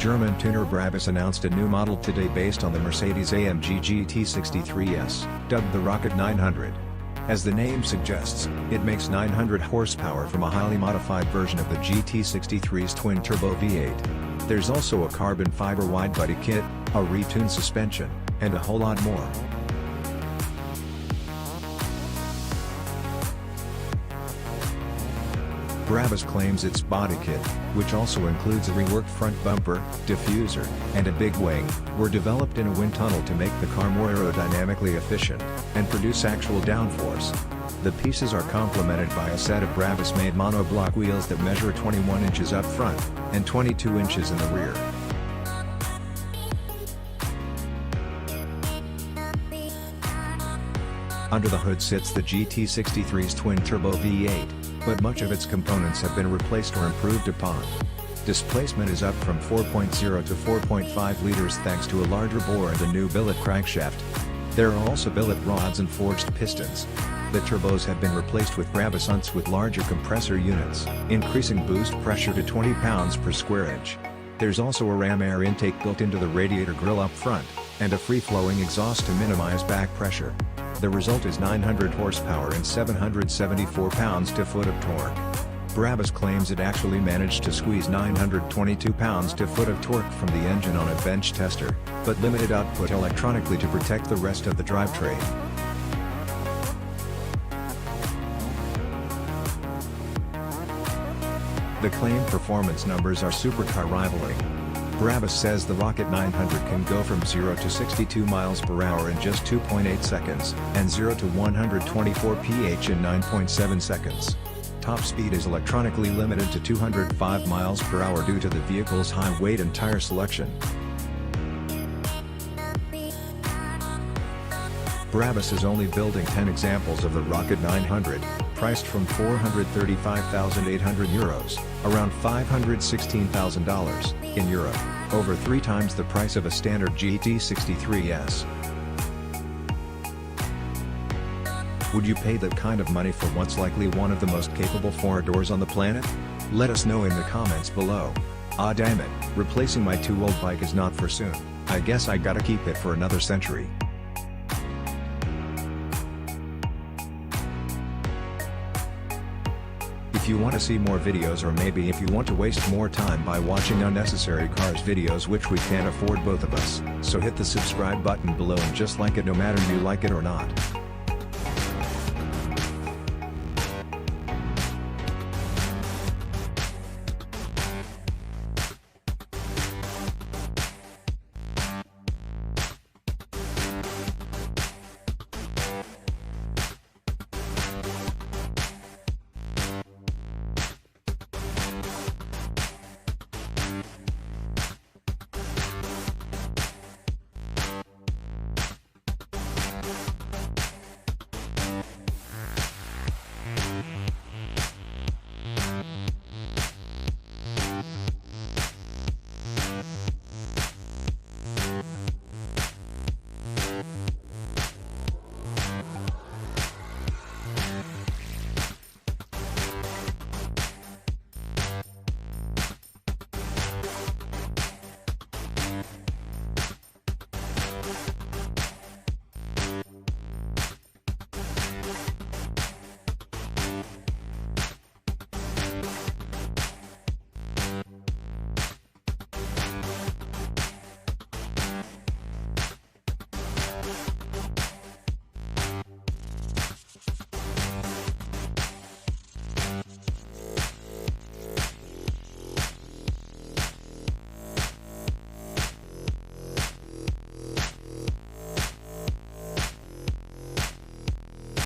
German tuner Brabus announced a new model today based on the Mercedes-AMG GT 63S, dubbed the Rocket 900. As the name suggests, it makes 900 horsepower from a highly modified version of the GT63's twin-turbo V8. There's also a carbon fiber widebody kit, a retuned suspension, and a whole lot more. Brabus claims its body kit, which also includes a reworked front bumper, diffuser, and a big wing, were developed in a wind tunnel to make the car more aerodynamically efficient, and produce actual downforce. The pieces are complemented by a set of Brabus-made monoblock wheels that measure 21 inches up front, and 22 inches in the rear. Under the hood sits the GT63's twin-turbo V8, but much of its components have been replaced or improved upon. Displacement is up from 4.0 to 4.5 liters thanks to a larger bore and a new billet crankshaft. There are also billet rods and forged pistons. The turbos have been replaced with Brabus unts with larger compressor units, increasing boost pressure to 20 pounds per square inch. There's also a ram air intake built into the radiator grille up front, and a free-flowing exhaust to minimize back pressure. The result is 900 horsepower and 774 pounds-to-foot of torque. Brabus claims it actually managed to squeeze 922 pounds-to-foot of torque from the engine on a bench tester, but limited output electronically to protect the rest of the drivetrain. The claimed performance numbers are supercar rivaling. Brabus says the Rocket 900 can go from 0 to 62 miles per hour in just 2.8 seconds, and 0 to 124 mph in 9.7 seconds. Top speed is electronically limited to 205 miles per hour due to the vehicle's high weight and tire selection. Brabus is only building 10 examples of the Rocket 900, priced from €435,800, around $516,000, in Europe, over 3 times the price of a standard GT63S. Would you pay that kind of money for what's likely one of the most capable 4-doors on the planet? Let us know in the comments below. Ah damn it, replacing my too old bike is not for soon. I guess I gotta keep it for another century. If you want to see more videos, or maybe if you want to waste more time by watching unnecessary cars videos which we can't afford, both of us, so hit the subscribe button below and just like it no matter you like it or not.